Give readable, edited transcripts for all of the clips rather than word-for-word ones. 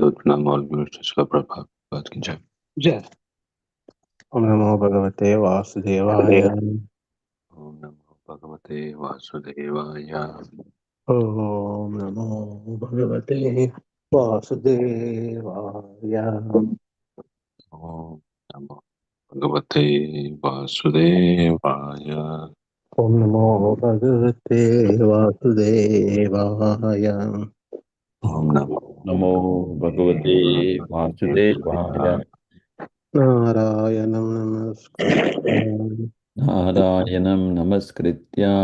Dandotunam Guru Shishla Prabhupada ki jai. Jai. Om Namo Bhagavate Vasudevaya. Om Namo Bhagavate Vasudevaya. Om Namo Bhagavate Vasudevaya. Om Namo Bhagavate Vasudevaya. Om Namo Bhagavate Vasudevaya. Om Namo Bhagavate Vasudevaya. Narayanam Namaskritya. Narayanam Namaskritya.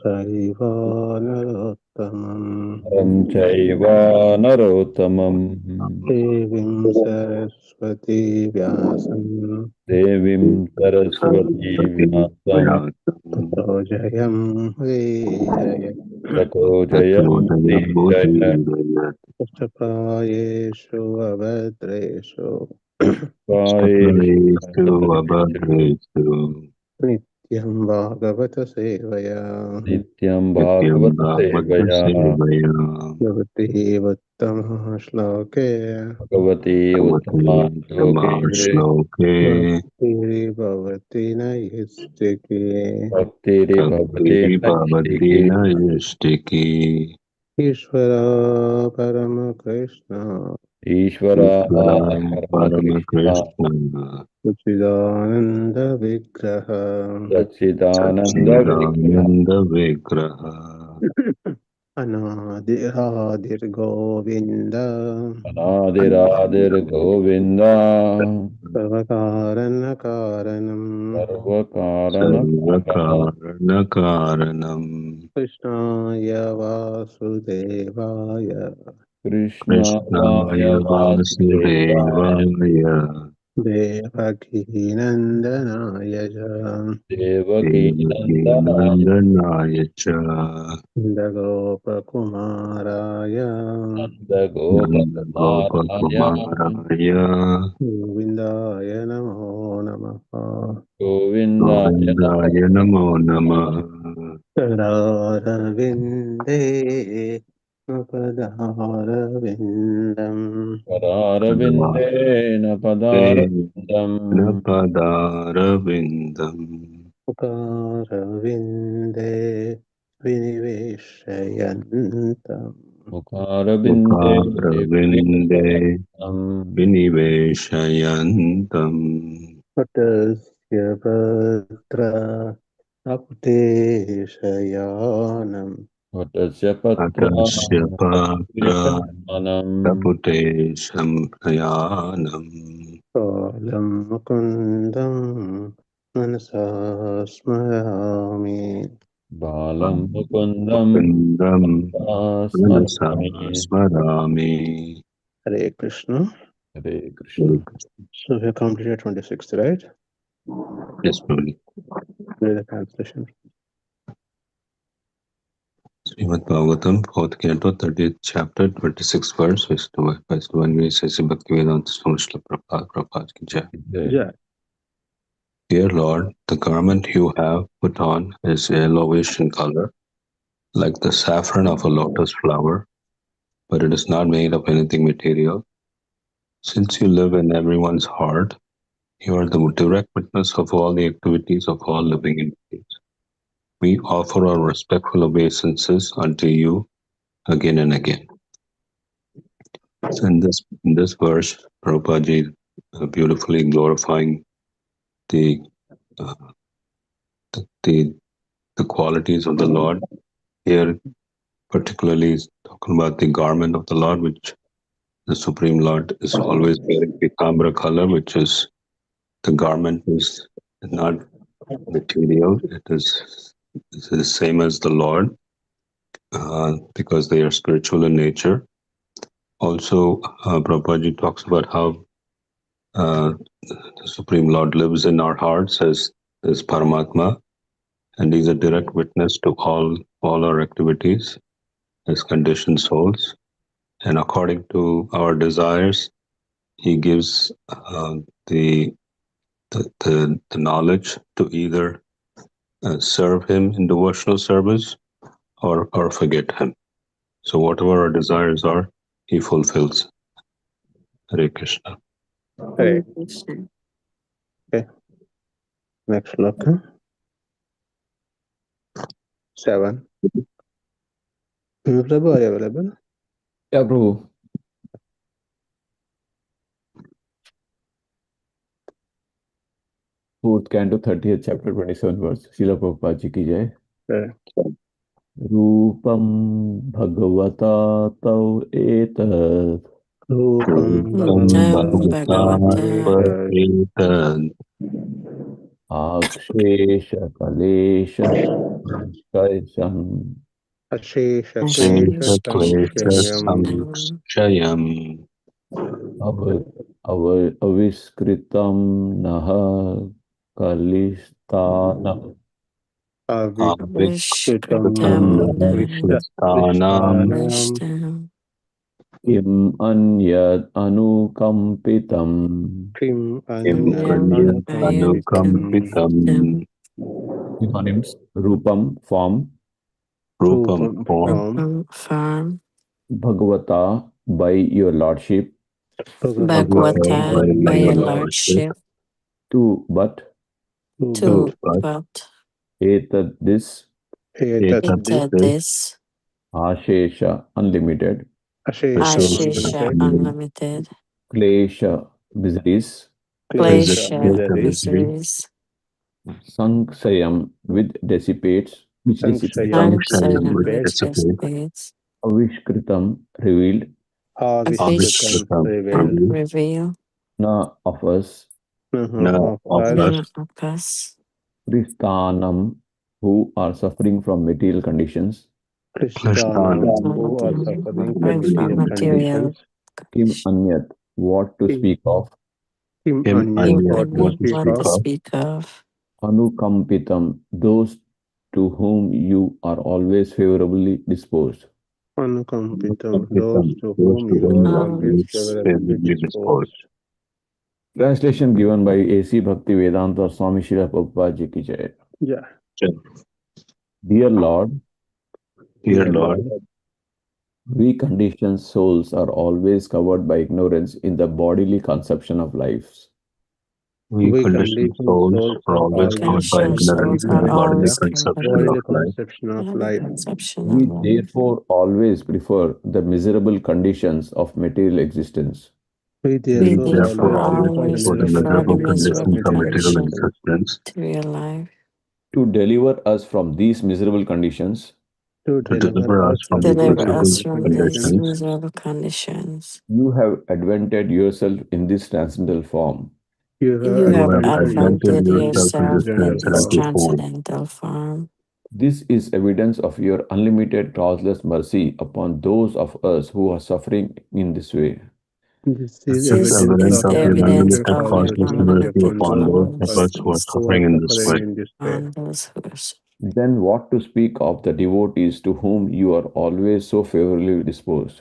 Saiva Narottamam. Ram Chaiva Narottamam. Devim Saraswati Vyasam. Devim Saraswati Vyasam. Tato Jayam Vijaya. Tato Jayam Jaya. Payeshu Avadreshu. Abhadresu Nityam Bhagavata Sevaya. Nityam Bhagavata Sevaya. Bhavati Vattama Shloke. Bhagavati Uttama Shloke. Bhakti Bhavati Naistiki. Bhakti Bhavati Naistiki. Yashtiki Ishvara Parama Krishna. Ishvara Parama Krishna. Sachidananda Vigraha. Satchidananda Vigraha Anadiradir Govinda. Anadiradir Govinda. Sarvakarana Karanam. Sarvakarana Karanam Krishnaya Vasudevaya. Krishnaya Vasudevaya. Devaki Nandanaya Devaki Nandana. Nandanayacha Dagopa Kumaraya. Gopakumaraya. Govindaya Namo Namaha. Govindaya Namo Namah. Tadaravinde Napadharavindam. Padarvindena Padarvindam. Napadaravidam Mukaravinde Viniveshayantam. Mukaravinde Mukaravinde Viniveshayantam Patasya Patra Aputeshayanam. Vatasya Patra Atasya Patra Vishanam. Kapute Samprayanam Kalam Mukundam Manasa Smarami. Balam Mukundam Kundam Manasa Smarami. Smarami. Hare Krishna. Hare Krishna. So we have completed 26th, right? Yes, Prabhuji. Read the translation. Śrīmad-Bhāgavatam, 4th Canto, 30th chapter, 26th verse, Vaishnava Sesi Bhaktivedanta Swami Śrīla Prabhupada ki jai. Yeah. Dear Lord, the garment you have put on is yellowish in color, like the saffron of a lotus flower, but it is not made of anything material. Since you live in everyone's heart, you are the direct witness of all the activities of all living entities. We offer our respectful obeisances unto you again and again. So in this verse, Prabhupada beautifully glorifying the qualities of the Lord. Here, particularly talking about the garment of the Lord, which the Supreme Lord is always wearing the Kambra color, which is the garment is not material. It is the same as the Lord because they are spiritual in nature. Also, Prabhupada talks about how the Supreme Lord lives in our hearts as Paramatma, and he's a direct witness to all our activities as conditioned souls. And according to our desires, he gives the knowledge to either serve him in devotional service or forget him. So whatever our desires are, he fulfills. Hare Krishna. Hare. Okay. Next sloka. 7. Prabhu, are you available? Yeah, Prabhu. Fourth canto, 30th chapter, 27 verse. Srila Prabhupada ji ki jai. Hare. Rupam Bhagavata Tau Etat Rupam Bhagavata Paretad Akshesha Kalesha Samshayam Ashesha Shesha Klesha Klesha Samshayam Samshayam Aviskritam Naha Kalistana Avikritam Avishkritam Krishtanam Kim Anyad Anukampitam. Kim Kim Anyad Anyat Anukampitam Anukampitam Synonyms: Rupam, form; Rupam Rupam form Farm Bhagavata, by your lordship; Bhagavata Bhagavata by by your your lordship lordship two, but; to but Etad, this; Etat Etat this Ashesha, unlimited; Ashesha Ashesha Unlimited Klesha, miseries; Miseries Sanksayam, with dissipates, which dissipates; Sanshayam Samshayam which dissipates dissipates Avishkritam, revealed; Avishkritam Avishkritam reveal Na, of us; Na of of us us Kristanam, who are suffering from material conditions; Krishtanam Krishnan who are suffering from material Krishnan conditions Kim Anyat, what to Kim speak of; Him Anyat Anyat what to what to speak speak of of Anukampitam, those to whom you are always favorably disposed. Anukampitam those Kampitam to those whom to you whom are you are always always favorably favorably disposed. disposed. Translation given by A.C. Bhakti Vedanta Swami Srila Prabhupada Ji ki jai. Yeah. Dear Lord, Dear Dear Lord, Lord, we conditioned souls are always covered by ignorance in the bodily conception of lives. we we conditioned conditioned souls souls are are always always caught by covered by ignorance in the ignorance in bodily the conception of bodily life. conception of life. We therefore always prefer the miserable conditions of material existence. We We therefore therefore always always prefer the prefer the miserable miserable conditions of conditions of material material existence. existence To deliver us from these miserable conditions, To to deliver deliver us us from from these these miserable miserable conditions, conditions. you have advented yourself in this transcendental form. you have You have advented advented yourself in this yourself in this transcendental form. transcendental form. This is evidence of your unlimited causeless mercy upon those of us who are suffering in this way. This This is is evidence evidence of of your your unlimited unlimited causeless causeless mercy mercy upon upon those those of of us us who are who are suffering in this suffering way. in this way. Then what to speak of the devotees to whom you are always so favorably disposed?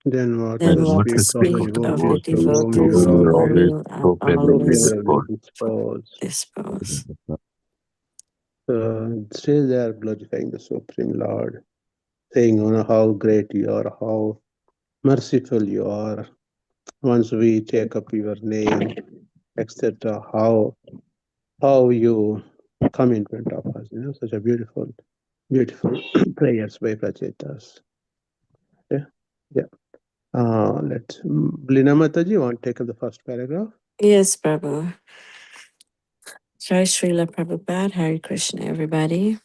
Then what Then to what to speak of speak the of the devotees to devotees whom to you are whom you are always always so so favorably favorably disposed? disposed? Still they are glorifying the Supreme Lord, saying, how great you are, how merciful you are. Once we take up your name, etc., how you come in front of us. Such a beautiful prayers by Prachetas. Yeah, yeah. Let's. Lina Mataji, want to take up the first paragraph? Yes, Prabhu. Jai Srila Prabhupada, Hare Krishna, everybody.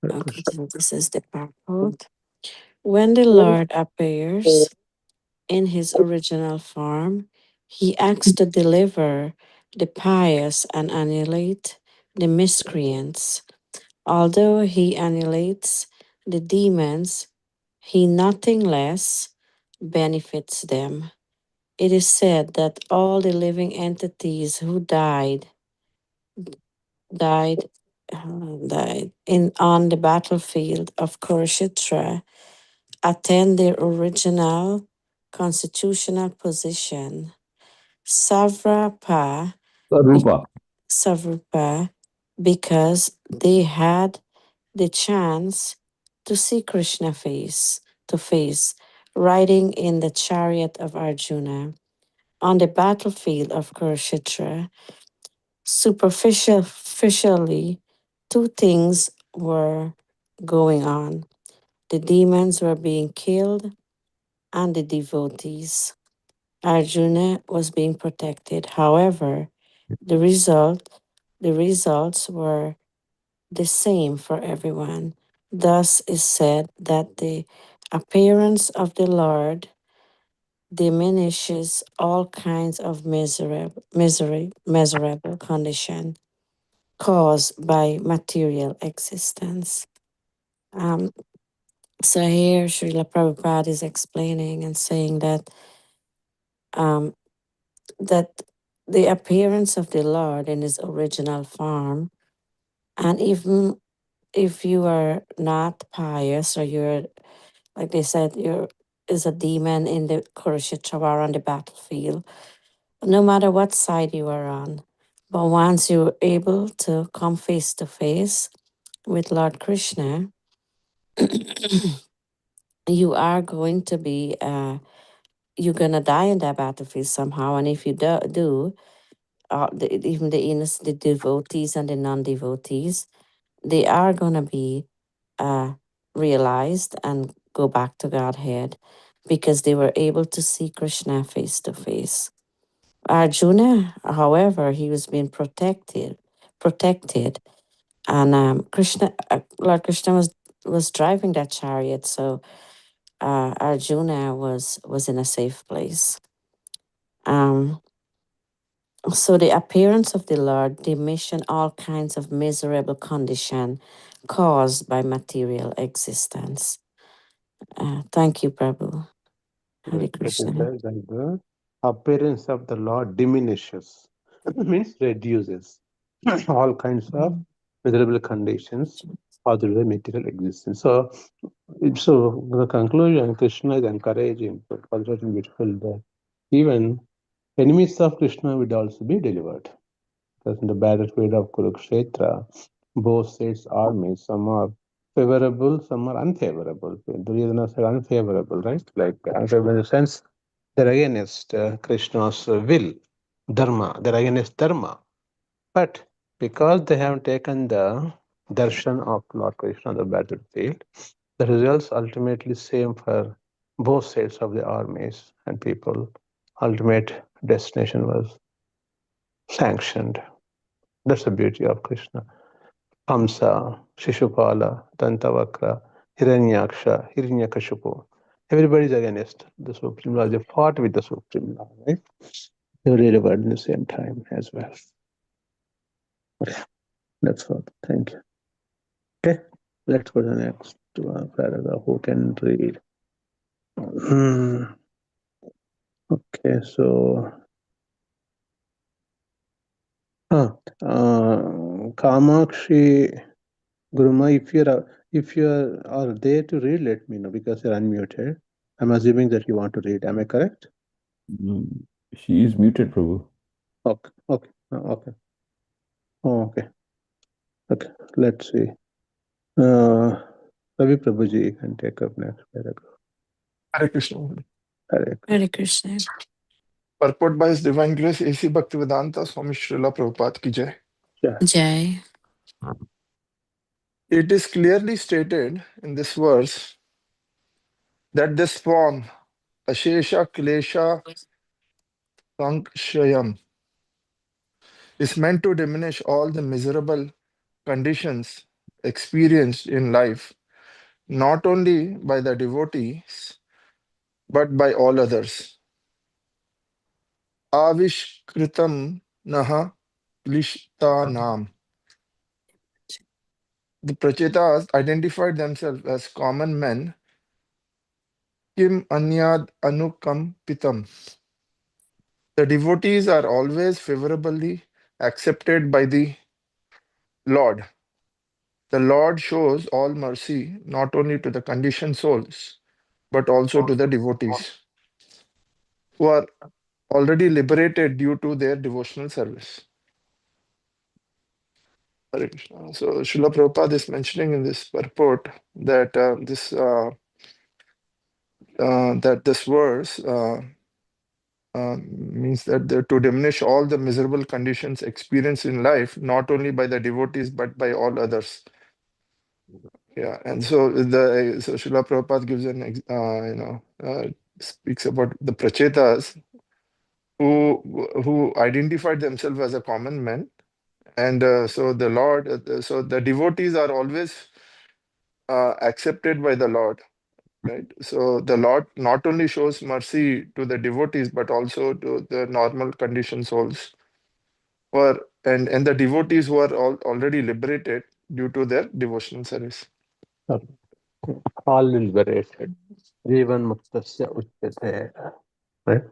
Okay, so this is the purport. When the Lord appears in his original form, he acts to deliver the pious and annihilate the miscreants. Although he annihilates the demons, he nothing less benefits them. It is said that all the living entities who died died in on the battlefield of Kurukshetra attend their original constitutional position. Savrapa, Rupa. Savrapa, because they had the chance to see Krishna face to face. riding in the chariot of Arjuna. On the battlefield of Kurukshetra, superficially, two things were going on. The demons were being killed and the devotees. Arjuna was being protected. However, the results were the same for everyone. Thus is said that the appearance of the Lord diminishes all kinds of miserable condition caused by material existence. So here Srila Prabhupada is explaining and saying um, that the appearance of the Lord in his original form, and even if you are not pious or you're, like they said, you're is a demon in the Kurukshetra war on the battlefield, no matter what side you are on. But once you're able to come face to face with Lord Krishna, you are going to be, you're going to die in that battlefield somehow. And if you do even the innocent, the devotees and the non-devotees, they are going to be realized and go back to Godhead because they were able to see Krishna face to face. Arjuna, however, he was being protected, and Lord Krishna was driving that chariot, so Arjuna was in a safe place. So the appearance of the Lord diminishing all kinds of miserable condition caused by material existence. Thank you, Prabhu. Hare Krishna. Says that the appearance of the Lord diminishes, means reduces all kinds of miserable conditions or the material existence. So the conclusion, Krishna is encouraging, also beautiful, that even enemies of Krishna would also be delivered. Because in the battlefield of Kurukshetra, both sides armies, some are favorable, some are unfavorable. The reason I said unfavorable, right? Like unfavorable in the sense they're against Krishna's will, dharma, they're against dharma. But because they have taken the darshan of Lord Krishna on the battlefield, the results ultimately same for both sides of the armies and people. Ultimate destination was sanctioned. That's the beauty of Krishna. Hamsa, Shishupala, Dantavakra, Hiranyaksha, Hiranyakashipu. Everybody is against the Supreme Lord. They fought with the Supreme Lord, right? They were delivered in the same time as well. Okay, that's all. Thank you. Okay, let's go to the next paragraph. Who can read? Okay, so Kamakshi Guruma, if you are there to read, let me know because you're unmuted. I'm assuming that you want to read. Am I correct? She is muted, Prabhu. Okay. Okay. Okay. Oh, okay. Okay. Let's see. Ravi Prabhuji, you can take up next paragraph. Hare Krishna. Hare Krishna. Hare Krishna. Purport by His Divine Grace, A.C. Bhaktivedanta Swami Srila Prabhupada ki jai. Jai. It is clearly stated in this verse that this form, Ashesha Klesha Sankshayam, is meant to diminish all the miserable conditions experienced in life, not only by the devotees, but by all others. Avishkritam Naha Klishtanam. The Prachetas identified themselves as common men. Kim Anyad Anukampitam. The devotees are always favorably accepted by the Lord. The Lord shows all mercy not only to the conditioned souls, but also to the devotees who are already liberated due to their devotional service. Hare Krishna. So Srila Prabhupada is mentioning in this purport that that this verse means that to diminish all the miserable conditions experienced in life, not only by the devotees but by all others. Yeah, and so Srila Prabhupada gives speaks about the prachetas who identified themselves as a common man, and so the Lord, so the devotees are always accepted by the Lord, right? So the Lord not only shows mercy to the devotees but also to the normal conditioned souls, and the devotees who are already liberated due to their devotional service. All liberated. Jivan muktasya uchyate. Right?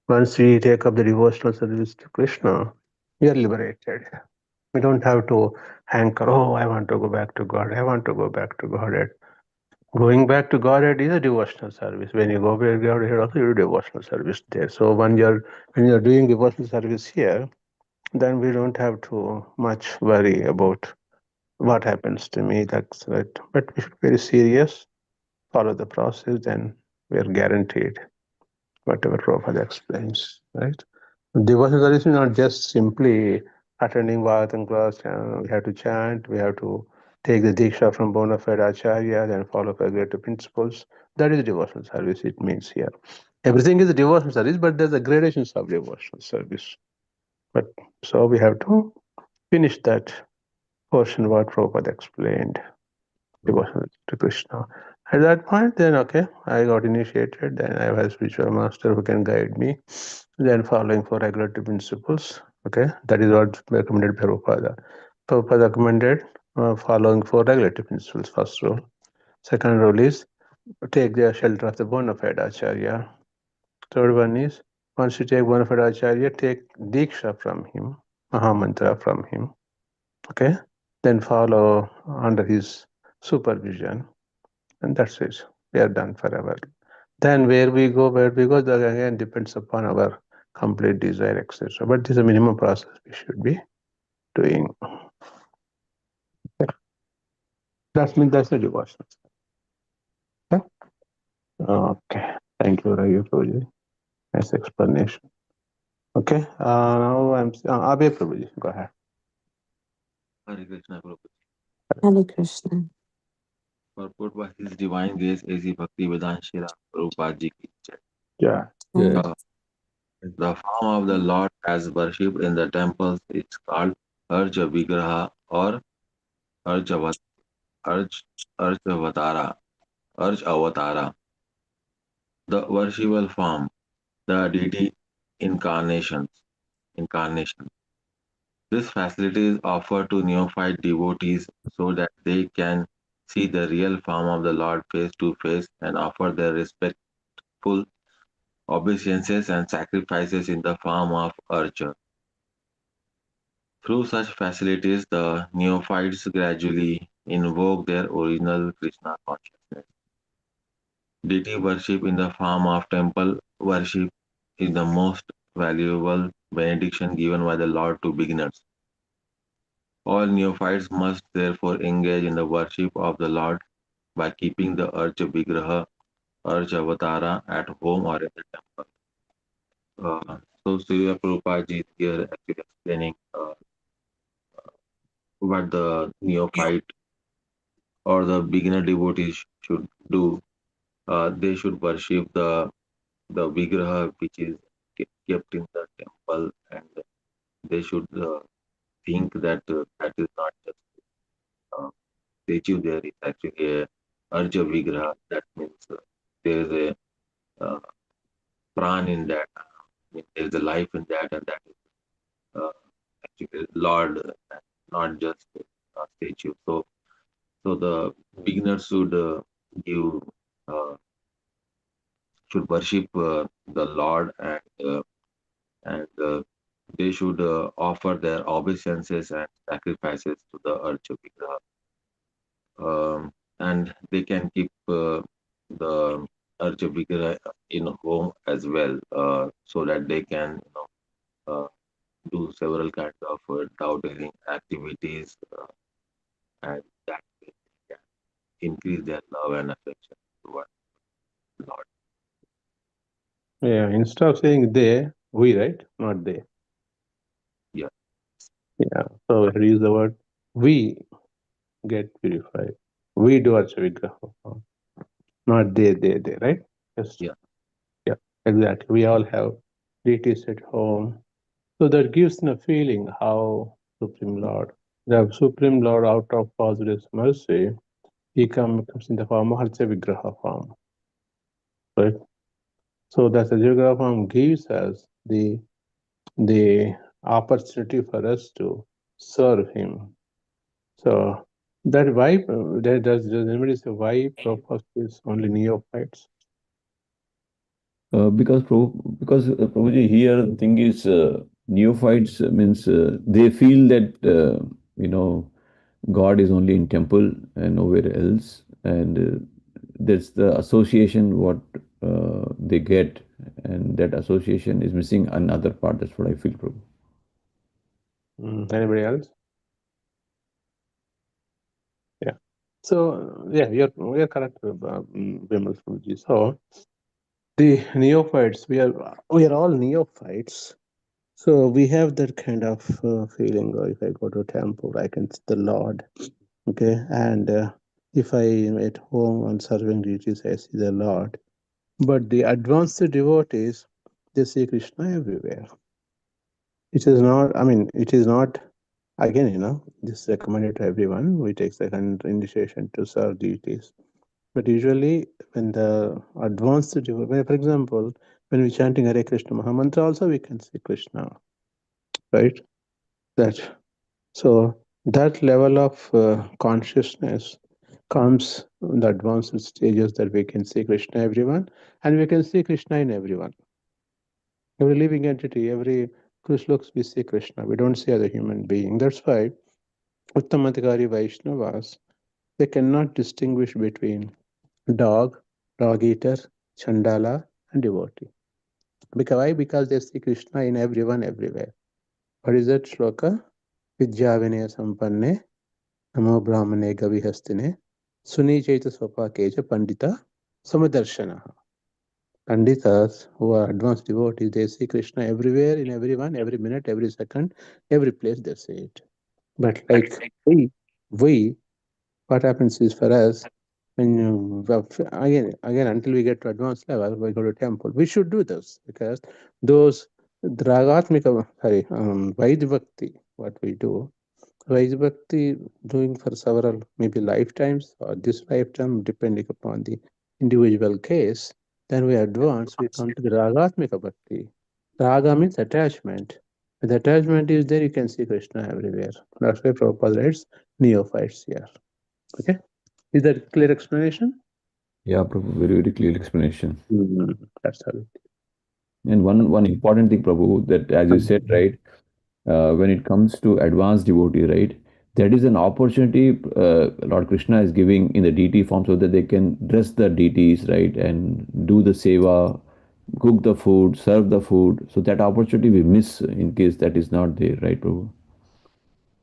Once we take up the devotional service to Krishna, we are liberated. We don't have to hanker, oh, I want to go back to God, I want to go back to Godhead. Going back to Godhead is a devotional service. When you go back to Godhead, also you do devotional service there. So when you're doing devotional service here, then we don't have to much worry about what happens to me. That's right. But we should be very serious, follow the process, then we are guaranteed whatever Prabhupada explains, right? Devotional service is not just simply attending Bhagavatam class, we have to chant, we have to take the Diksha from bona fide Acharya, then follow greater principles. That is devotional service, it means here. Everything is a devotional service, but there's a gradations of devotional service. But so we have to finish that portion what Prabhupada explained, devotional to Krishna. At that point, then okay, I got initiated, then I have a spiritual master who can guide me, then following for regulatory principles. Okay, that is what recommended by Prabhupada. Prabhupada recommended following for regulatory principles, first rule. Second rule is take the shelter of the bona fide Acharya. Third one is once you take bona fide Acharya, take Diksha from him, Mahamantra from him. Okay, then follow under his supervision, and that's it. We are done forever. Then where we go, that again depends upon our complete desire, etc. But this is a minimum process we should be doing. That means that's the devotion. Okay. Okay. Thank you, Ravi Prabhuji. Nice explanation. Okay. Now I'm Abhay Prabhuji. Go ahead. Hare Krishna Prabhupada. Hare Krishna. Purport by His Divine Grace A.C. Bhaktivedanta Srila Prabhupada Ji ki jai. Yeah. Yes. The form of the Lord as worshipped in the temples is called Arja Vigraha or Arja Avatara. Arj Avatara. The worshipable form, the deity incarnation. This facility is offered to neophyte devotees so that they can see the real form of the Lord face to face and offer their respectful obeisances and sacrifices in the form of archer. Through such facilities, the neophytes gradually invoke their original Krishna consciousness. Deity worship in the form of temple worship is the most valuable benediction given by the Lord to beginners. All neophytes must therefore engage in the worship of the Lord by keeping the Archa Vigraha, Archa Avatara at home or in the temple. So Srila Prabhupada ji is here actually explaining what the neophyte or the beginner devotees should do. They should worship the Vigraha which is kept in the temple, and they should think that that is not just statue, there is actually a Arja Vigraha. That means there is a pran in that, there is a life in that, and that is actually Lord, not just a statue. So the beginners give uh, should worship the Lord, and they should offer their obeisances and sacrifices to the Archa Vigraha. And they can keep the Archa Vigraha in home as well, so that they can do several kinds of dowdling activities, and that can increase their love and affection towards the Lord. Yeah, instead of saying they, we, right? Not they. Yeah. Yeah. So we use the word we get purified. We do Archa Vigraha form. Not they, right? Yes. Yeah. Yeah, exactly. We all have deities at home. So that gives a feeling how Supreme Lord, the Supreme Lord out of positive mercy, he comes in the form of Archa Vigraha form. Right? So that the Vigraha form gives us the opportunity for us to serve him. So that why does anybody say why Prabhupada is only neophytes? Because Prabhuji, here the thing is neophytes means they feel that God is only in temple and nowhere else, and that's the association what they get, and that association is missing another part. That's what I feel, Prabhu. Anybody else? Yeah. So yeah, you're correct, Vimal Prabhuji. So the neophytes, we are all neophytes. So we have that kind of feeling. If I go to a temple, I can see the Lord. Okay, and if I am at home on serving deities, I see the Lord. But the advanced devotees, they see Krishna everywhere. It is not. I mean, it is not. Again, this is recommended to everyone. We take second initiation to serve deities. But usually, when the advanced devotee, for example, when we're chanting Hare Krishna Mahamantra, also we can see Krishna, right? That so that level of consciousness comes in the advanced stages that we can see Krishna everyone, and we can see Krishna in everyone. Every living entity, every looks, we see Krishna. We don't see other human being. That's why Uttamadhikari Vaishnavas, they cannot distinguish between dog, dog eater, Chandala, and devotee. Because why? Because they see Krishna in everyone, everywhere. What is that shloka? Vidyavinaya sampanne, namo brahmane gavihastine, sunichaita swapakeja pandita samadarshana. Panditas who are advanced devotees, they see Krishna everywhere, in everyone, every minute, every second, every place they see it. But like we, what happens is for us, when again, until we get to advanced level, we go to temple. We should do this because those Ragatmika, sorry, Vaid Bhakti, what we do, Vaid Bhakti doing for several maybe lifetimes or this lifetime, depending upon the individual case, then we advance, we come to the Ragatmika Bhakti. Raga means attachment. When the attachment is there, you can see Krishna everywhere. That's why Prabhupada writes neophytes here. Okay? Is that a clear explanation? Yeah, Prabhu, very, very clear explanation. That's how it is. And one important thing, Prabhu, that as you said, right, when it comes to advanced devotee, right, that is an opportunity Lord Krishna is giving in the deity form so that they can dress the deities, right, and do the seva, cook the food, serve the food. So that opportunity we miss in case that is not there, right, Prabhu?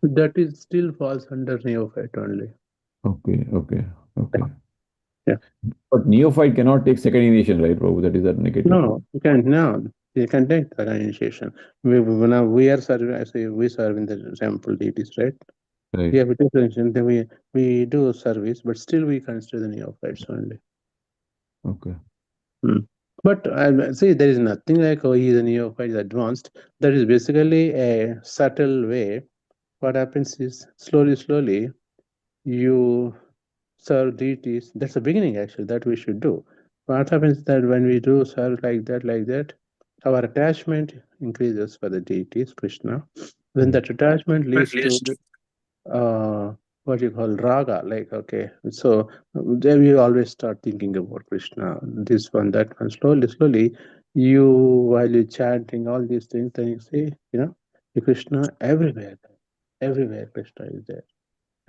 That is still falls under neophyte only. Okay, okay, okay. Yeah. But neophyte cannot take second initiation, right, Prabhu? That is a negative. No, you can no. You can take the initiation. Now we are serving. I say we serve in the temple deities, right? Right. Yeah, we differentiate. Then we do service, but still we consider the neophytes only. Okay. But see, there is nothing like he is a neophyte, is advanced. That is basically a subtle way. What happens is slowly, you serve deities. That's the beginning, actually, that we should do. What happens that when we do serve like that, our attachment increases for the deities, Krishna. Then that attachment leads to what you call raga, like, okay, so then you always start thinking about Krishna, this one, that one. Slowly, while you're chanting all these things, then you see, Krishna everywhere Krishna is there.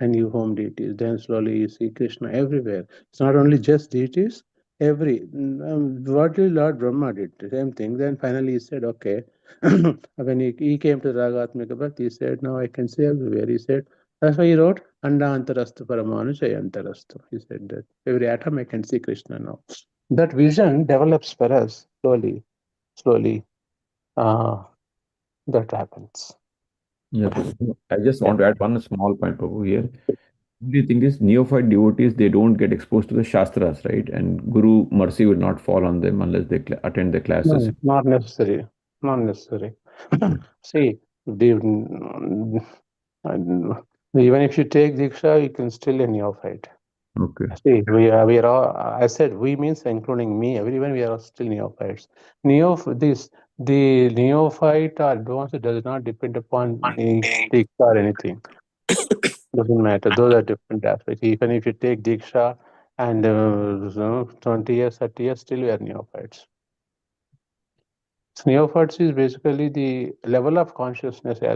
And you home deities. Then slowly you see Krishna everywhere. It's not only just deities, what did Lord Brahma did? The same thing. Then finally he said, okay, when he came to Ragatmika Bhakti, he said, now I can see everywhere. He said, that's why he wrote, Anda Antarastu Paramanu Antarastu. He said that every atom I can see Krishna now. That vision develops for us slowly. slowly that happens. Yeah, Prabhu. I just want to add one small point, Prabhu, here. The thing is, neophyte devotees, they don't get exposed to the Shastras, right? And Guru mercy will not fall on them unless they attend the classes. No, not necessary. Not necessary. See, even if you take Diksha, you can still a neophyte. Okay. See, we are all, I said we means including me, everyone, we are all still neophytes. The neophyte or advanced does not depend upon any Diksha or anything. Doesn't matter. Those are different aspects. Even if you take Diksha and 20 years, 30 years, still we are neophytes. Neophytes is basically the level of consciousness uh,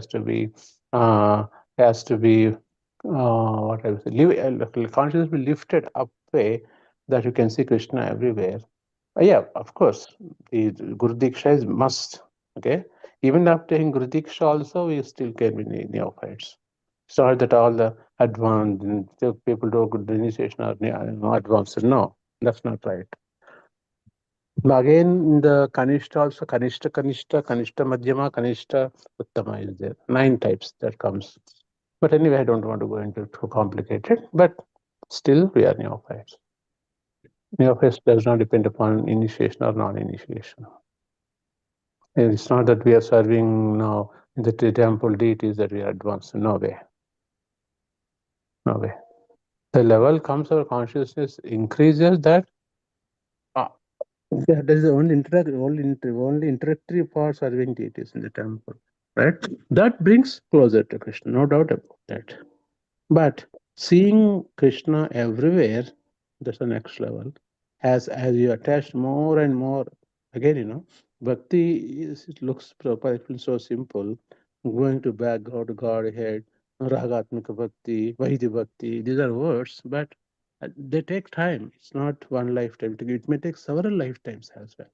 has to be what I would say, consciousness be lifted up way that you can see Krishna everywhere. Yeah, of course, the Guru Diksha is must. Okay, even after taking Guru Diksha also, we still can be neophytes. It's not that all the advanced people do good initiation or advanced. No, that's not right. Again, in the Kanishta also, Kanishta Madhyama, Kanishta Uttama is there. 9 types that comes. But anyway, I don't want to go into too complicated. But still, we are neophytes. Neophytes does not depend upon initiation or non-initiation. And it's not that we are serving now in the temple deities that we are advanced. No way. No way. The level comes our consciousness increases that that is the only introductory for serving deities in the temple, right? That brings closer to Krishna, no doubt about that. But seeing Krishna everywhere, that's the next level. As you attach more and more, again, bhakti it looks proper, it feels so simple. Going to back God, Godhead, Ragatmika Bhakti, Vaidhi Bhakti, these are words, but they take time. It's not one lifetime. It may take several lifetimes as well.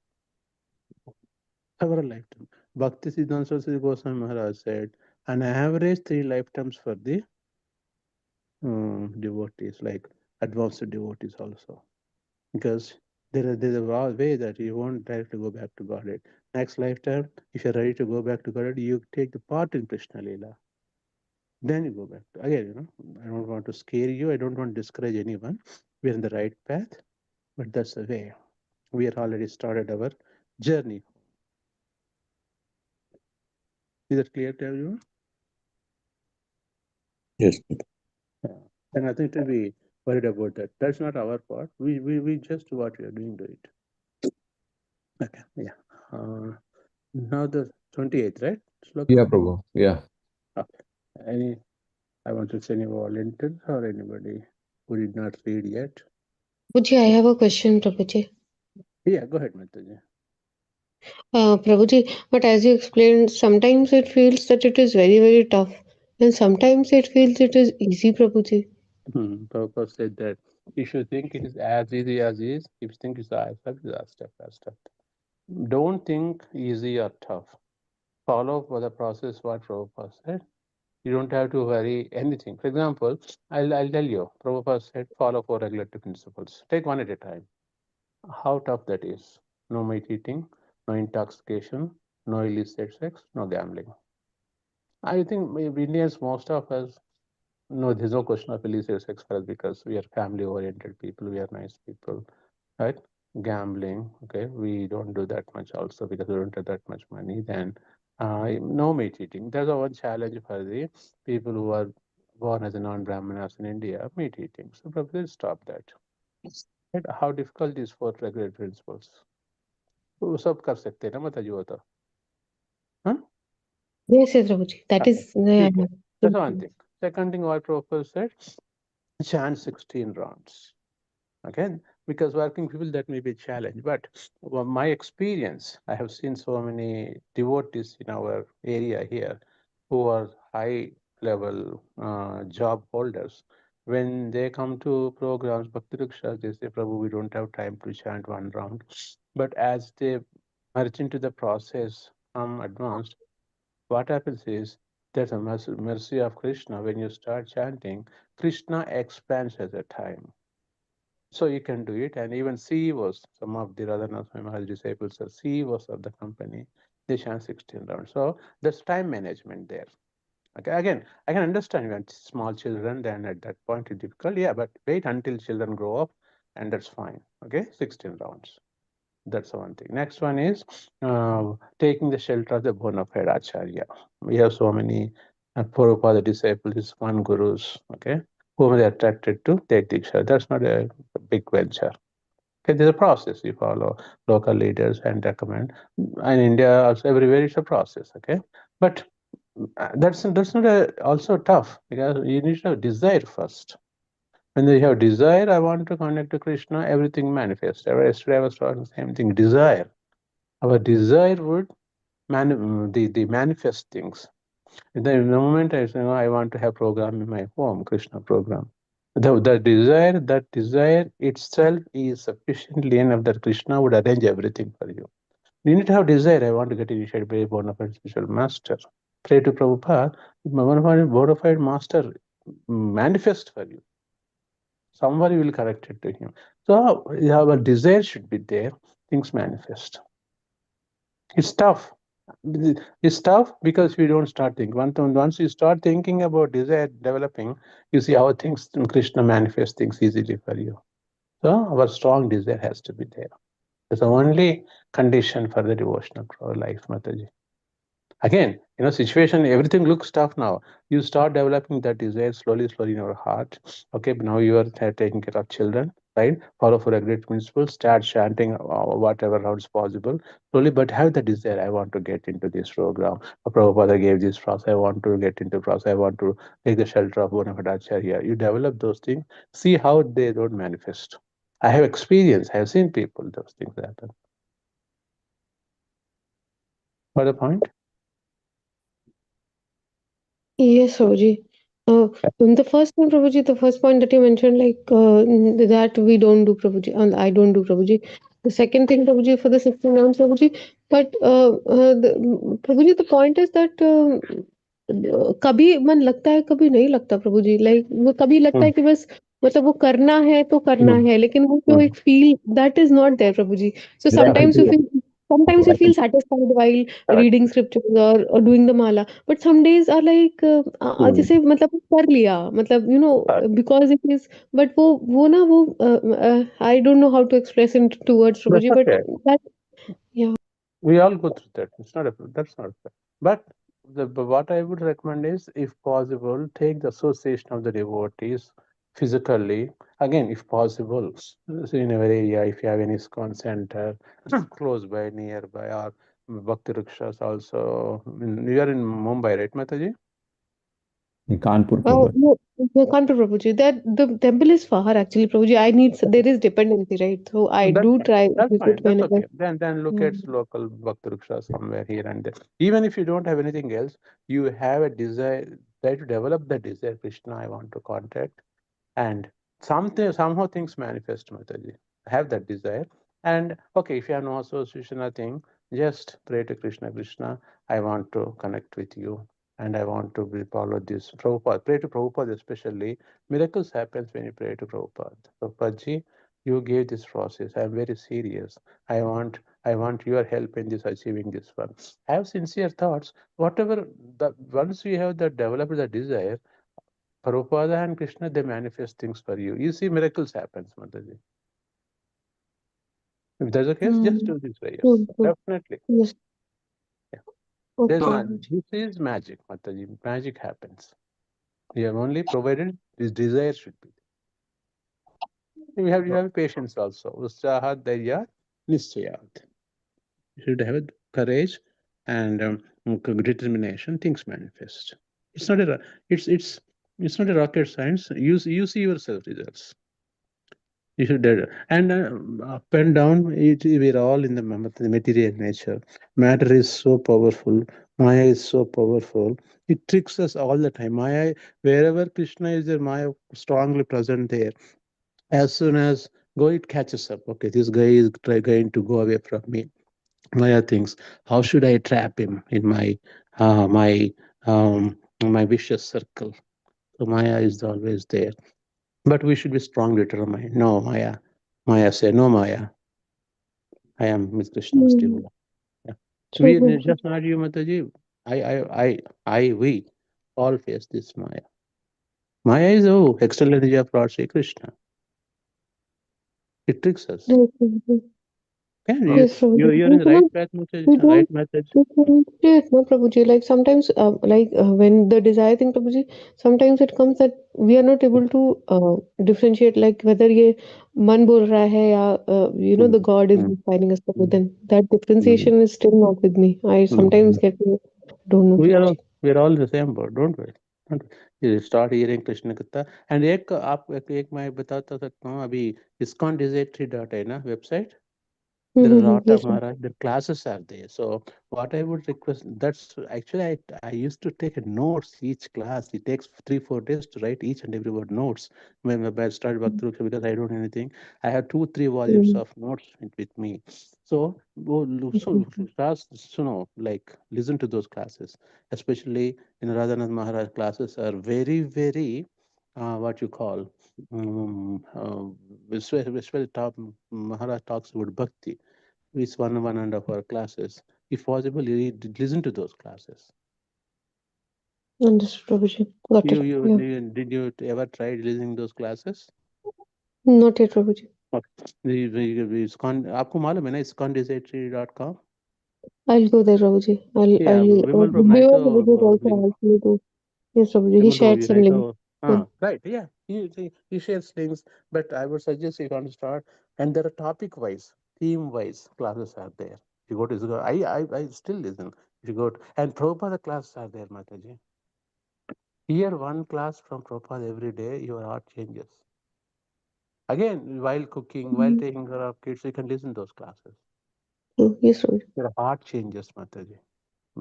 Several lifetimes. Bhakti Siddhanta Saraswati Goswami Maharaj said, an average 3 lifetimes for the devotees, like advanced devotees also. Because there's a way that you won't directly go back to Godhead. Next lifetime, if you're ready to go back to Godhead, you take the part in Krishna Leela. Then you go back to, again, I don't want to scare you. I don't want to discourage anyone. We're in the right path, but that's the way. We have already started our journey. Is that clear to everyone? Yes. Yeah. And nothing to be worried about that. That's not our part. We just do what we are doing to it. Okay. Yeah. Now the 28th, right? Sloka? Yeah, Prabhu. Yeah. Okay. I want to say any volunteers or anybody who did not read yet. Prabhuji, I have a question, Prabhuji. Yeah, go ahead, Mataji. Prabhuji, but as you explained, sometimes it feels that it is very, very tough, and sometimes it feels it is easy, Prabhuji. Prabhupada said that if you think it is as easy as is, if you think it's as tough, it's as tough as tough. Don't think easy or tough. Follow for the process what Prabhupada said. You don't have to worry anything. For example, I'll tell you, Prabhupada said follow 4 regulatory principles. Take one at a time. How tough that is. No meat eating, no intoxication, no illicit sex, no gambling. I think Indians, most of us, no, there's no question of illicit sex for us because we are family-oriented people, we are nice people, right? Gambling, okay, we don't do that much also because we don't have that much money. Then no meat eating. There's a one challenge for the people who are born as a non-Brahmanas in India, meat eating. So probably stop that. Right? How difficult is for regulatory principles? वो सब कर सकते हैं ना माताजी वो तो हाँ Yes, yes, Prabhuji. That Okay. is ठीक है that's one thing. Second thing what Prabhupada said, chant 16 rounds. Again, because working people that may be a challenge, but my experience, I have seen so many devotees in our area here who are high level job holders. When they come to programs, Bhakti Riksha, they say, Prabhu, we don't have time to chant one round. But as they merge into the process, advanced, what happens is there's a mercy of Krishna. When you start chanting, Krishna expands at a time. So you can do it. And even CEOs, some of the Radhanath Maharaj disciples are CEOs of the company, they chant 16 rounds. So there's time management there. Okay, again, I can understand when small children, then at that point it's difficult. Yeah, but wait until children grow up, and that's fine. Okay, 16 rounds. That's one thing. Next one is taking the shelter of the bona fide acharya. We have so many Prabhupada disciples, one gurus, okay, whom they attracted to take diksha. That's not a big venture. Okay, there's a process you follow, local leaders and recommend. In India, also everywhere it's a process. Okay, but that's not also tough because you need to have desire first. When you have desire, I want to connect to Krishna, everything manifests. Yesterday I was talking the same thing. Desire. Our desire would the manifest things. The moment I say, I want to have program in my home, Krishna program. That desire itself is sufficiently enough that Krishna would arrange everything for you. You need to have desire. I want to get initiated by a bona fide spiritual master. Pray to Prabhupada. Bona fide master manifest for you. Somebody will correct it to him. So our desire should be there. Things manifest. It's tough. It's tough because we don't start thinking. Once you start thinking about desire developing, you see how things Krishna manifests things easily for you. So our strong desire has to be there. It's the only condition for the devotional life, Mataji. Again, situation, everything looks tough now. You start developing that desire slowly in your heart. Okay, but now you are taking care of children, right? Follow for a great principle, start chanting whatever rounds possible slowly, but have the desire. I want to get into this program. Prabhupada gave this process. I want to get into process. I want to take the shelter of Bonafidacharya. You develop those things, see how they don't manifest. I have experience, I have seen people, those things happen. What the point? Yes, Prabhuji. The first one, Prabhuji, the first point that you mentioned, like that we don't do, Prabhuji, and I don't do, Prabhuji. The second thing, Prabhuji, for the 16 rounds, Prabhuji. But Prabhuji, the point is that कभी मन लगता है कभी नहीं लगता प्रभु जी like वो कभी लगता है कि बस मतलब वो करना है तो करना है लेकिन वो जो एक feel that is not there Prabhu ji so sometimes you feel satisfied while reading scriptures or doing the mala but some days are like जैसे मतलब कर लिया मतलब because it is but वो ना वो I don't know how to express in two words Prabhu ji but that yeah We all go through that. That's not fair. But what I would recommend is, if possible, take the association of the devotees physically. Again, if possible, so in our area, if you have any ISKCON center close by, nearby, or Bhakti Rikshas also. You are in Mumbai, right, Mataji? Kanpur, Oh, Prabhu. no, Kanpur Prabhuji. That the temple is far actually, Prabhuji. There is dependency, right? So I That's do fine. try That's visit fine. That's whenever. okay. Then look at Mm. local Bhakti Riksha somewhere here and there. Even if you don't have anything else, you have a desire, try to develop the desire, Krishna, I want to contact. And somehow things manifest, Mataji. Have that desire. And okay, if you have no association or thing, just pray to Krishna, Krishna, I want to connect with you. And I want to follow this. Prabhupada, pray to Prabhupada especially. Miracles happens when you pray to Prabhupada. Prabhupada you gave this process. I'm very serious. I want your help in this achieving this one. Have sincere thoughts. Whatever the once you have that developed the desire, Prabhupada and Krishna, they manifest things for you. You see miracles happens, Mataji. If that's the case, just do this way. Yes, True, true. definitely. Yes. Yeah. Okay. This is magic, Mataji. Magic happens. You have only provided this desire should be. You have patience also. Utsahat, Dharya, Nischayat. You should have courage and determination. Things manifest. It's not a it's not a rocket science. You see yourself results. You should and up and down. We're all in the material nature. Matter is so powerful. Maya is so powerful. It tricks us all the time. Maya, wherever Krishna is there, Maya strongly present there. As soon as go, it catches up. Okay, this guy is going to go away from me. Maya thinks, how should I trap him in my vicious circle? So Maya is always there. But we should be strongly determined. No, Maya. Maya say, no, Maya. I am Miss Krishna's devotee. Yeah. Sure, We Prabhuji. just not you, Mataji. We all face this Maya. Maya is external energy of Lord Sri Krishna. It tricks us. Right, Prabhuji. Can Yes, Prabhuji. you're in the We right don't, path, Mataji. we don't Right method. differentiate, no, Prabhuji. Like sometimes, when the desire thing, Prabhuji, sometimes it comes that we are not able to differentiate, like whether ye man bol raha hai ya, the God is inspiring us. Prabhu. Then that differentiation is still not with me. I sometimes don't know, Prabhuji. We are all the same boat, don't we? Don't we? You start hearing Krishna Katha. And एक मैं बताता सकता हूँ अभी ISKCON Dietary dot है ना website. There are a lot Yes, of Maharaj, the classes are there. So what I would request, that's actually I used to take a notes each class. It takes 3-4 days to write each and every word notes. When I started Bhakti because I don't know anything, I have 2-3 volumes of notes with me. So class, like listen to those classes, especially in Radhanath Maharaj classes are very, very what you call especially top Maharaj talks about bhakti. It's one and of our classes. If possible, you listen to those classes. understood, Prabhuji. Got it. Yeah. Did you ever try listening those classes? Not yet, Prabhuji. आपको मालूम है ना iskondietary.com? I'll go there, Prabhuji. Yeah, Vimal Prabhu, Bima right? Prabhuji also asked me to. Yes, Prabhuji. He Vimal shared Prabhu, some right? link. Yeah. Right, yeah. He shares links, but I would suggest you can start. And there are topic wise, theme wise classes are there. You go to I still listen. You go to, and Prabhupada classes are there, Mataji. Hear one class from Prabhupada every day, your heart changes. Again, while cooking, while taking care of kids, you can listen to those classes. Yes, Prabhuji. Your heart changes, Mataji.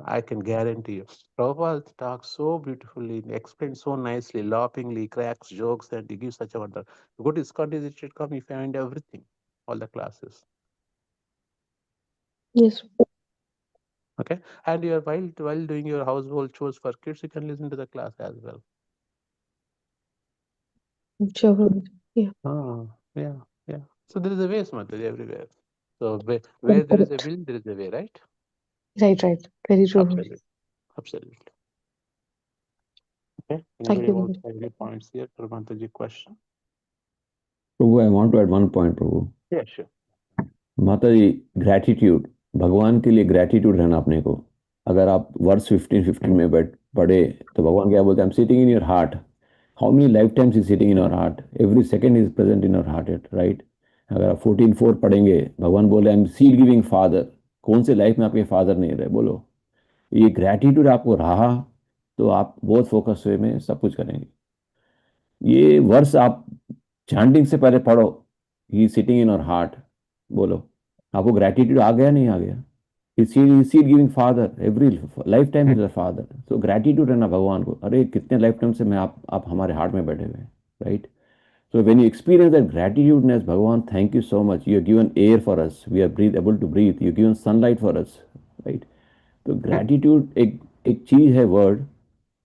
I can guarantee you. Prabhupada talks so beautifully, explains so nicely, laughingly, cracks jokes, and he gives such a wonder. You go to ISKCON, you find everything, all the classes. Yes. Okay, and you're while doing your household chores for kids, you can listen to the class as well. Sure, Prabhuji. Yeah. Yeah. So there is a way, Mataji, everywhere. So where there is a will, there is a way, right? Right. Very true. Absolutely. Okay. Thank Anybody you, wants Prabhuji. to have any points here for Mataji question? Prabhu, I want to add one point, Prabhu. Yeah, sure. माता जी gratitude भगवान के लिए gratitude रहना अपने को अगर आप verse 15 में पढ़े तो भगवान क्या बोलते हैं I am sitting in your heart how many life times is sitting in your heart every second is present in your heart right अगर आप 14:4 पढ़ेंगे भगवान बोले I am seed giving father कौन से लाइफ में आपके फादर नहीं रहे बोलो ये ग्रैटिट्यूड आपको रहा तो आप बहुत फोकस वे में सब कुछ करेंगे ये वर्ष आप चैंटिंग से पहले पढ़ो ही सिटिंग इन योर हार्ट बोलो आपको ग्रैटिट्यूड आ गया नहीं आ गया seed giving father every life time is a father so gratitude है ना भगवान को अरे कितने लाइफ टाइम से मैं आप हमारे हार्ट में बैठे हुए right so when you experience that gratitudeness भगवान thank you so much you are given air for us we are able to breathe you given sunlight for us right तो gratitude एक चीज है वर्ड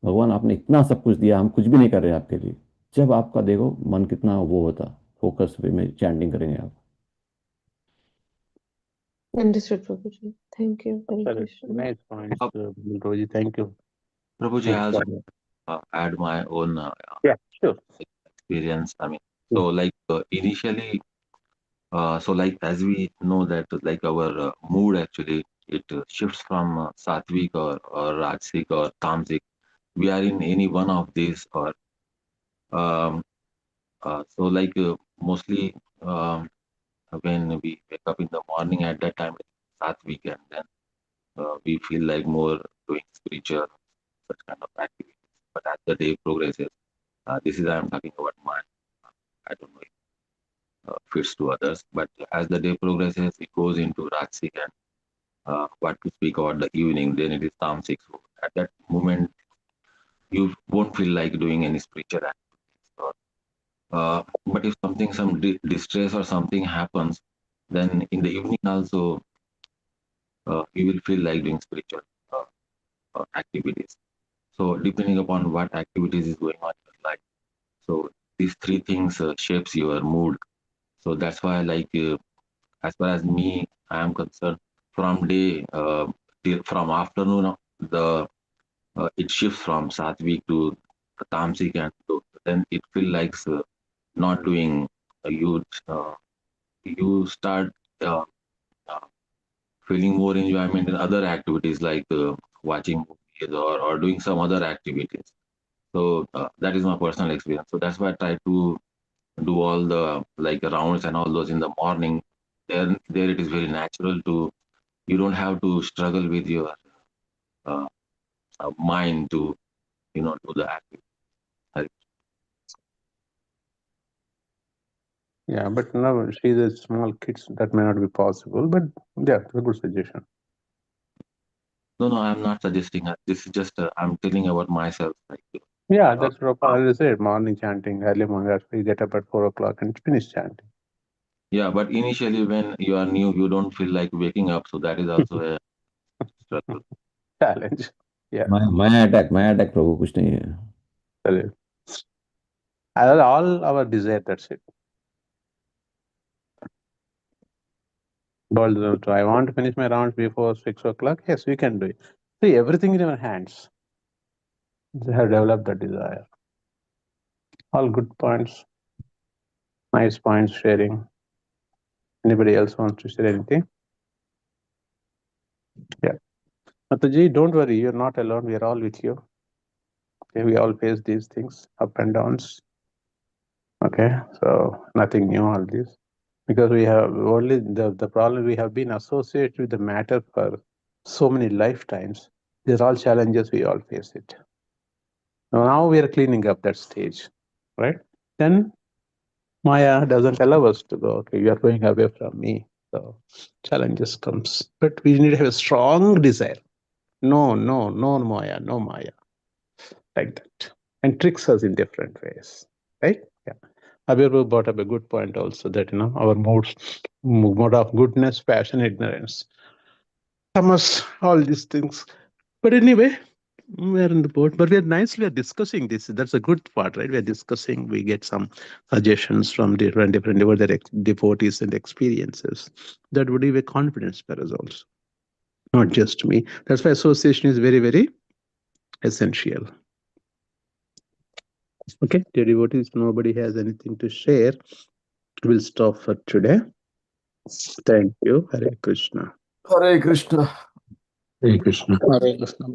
भगवान आपने इतना सब कुछ दिया हम कुछ भी नहीं कर रहे आपके लिए जब आपका देखो मन कितना वो होता फोकस वे में चैंटिंग करेंगे आप Understood, Prabhuji. Thank you. Hare Krishna. Nice points, Roji. Thank you. Prabhuji, I also add my own Yeah, sure. experience. I mean, so like initially, so like as we know that like our mood actually it shifts from sattvic or rajasic or tamasic. We are in any one of these or um, so like mostly when we wake up in the morning at that time it's sattvic and then we feel like more doing spiritual such kind of activities. But as the day progresses, this is I'm talking about my I don't know if fits to others, but as the day progresses, it goes into Rajasic and what to speak about the evening, then it is Tamasic. So at that moment, you won't feel like doing any spiritual activities. But if some distress or something happens, then in the evening also, you will feel like doing spiritual activities. So depending upon what activities is going on in your life. So these three things shapes your mood. So that's why, like, as far as me, I am concerned, from day from afternoon, the it shifts from sattvic to tamasic, and then it feels like not doing. You start uh, uh, feeling more enjoyment in other activities like watching movies or doing some other activities. So that is my personal experience. So that's why I try to do all the like rounds and all those in the morning. There it is very natural to, you don't have to struggle with your uh, mind to do the activity. Yeah, but now see the small kids, that may not be possible, but yeah, it's a good suggestion. No, I'm not suggesting. This is just I'm telling about myself. Like, Yeah, that's what I said, morning chanting, early morning, you get up at 4 o'clock and finish chanting. yeah, but initially when you are new, you don't feel like waking up. So that is also a struggle. Challenge. Yeah. My attack, Prabhu Krishna. Correct. All our desire, that's it. I want to finish my rounds before 6 o'clock. Yes, we can do it. See, everything in our hands. We have developed the desire. All good points. Nice points sharing. Anybody else wants to share anything? Yeah. Mataji, don't worry. You're not alone. We are all with you. Okay, we all face these things, up and downs. Okay, so nothing new, all this. Because we have only the problem, we have been associated with the matter for so many lifetimes. These are all challenges, we all face it. Now we are cleaning up that stage, right? Then Maya doesn't allow us to go, okay, you are going away from me. So challenges comes. But we need to have a strong desire. No, Maya, no Maya. Like that. And tricks us in different ways. Right? Yeah. Abhirva brought up a good point also that our mode of goodness, passion, ignorance. Tamas, all these things. But anyway, we are in the boat, but we are discussing this. That's a good part, right? We are discussing, we get some suggestions from different devotees and experiences. That would give a confidence for us also, not just me. That's why association is very, very essential. Okay, dear devotees, nobody has anything to share. We'll stop for today. Thank you. Hare Krishna. Hare Krishna. Hare Krishna. Hare Krishna.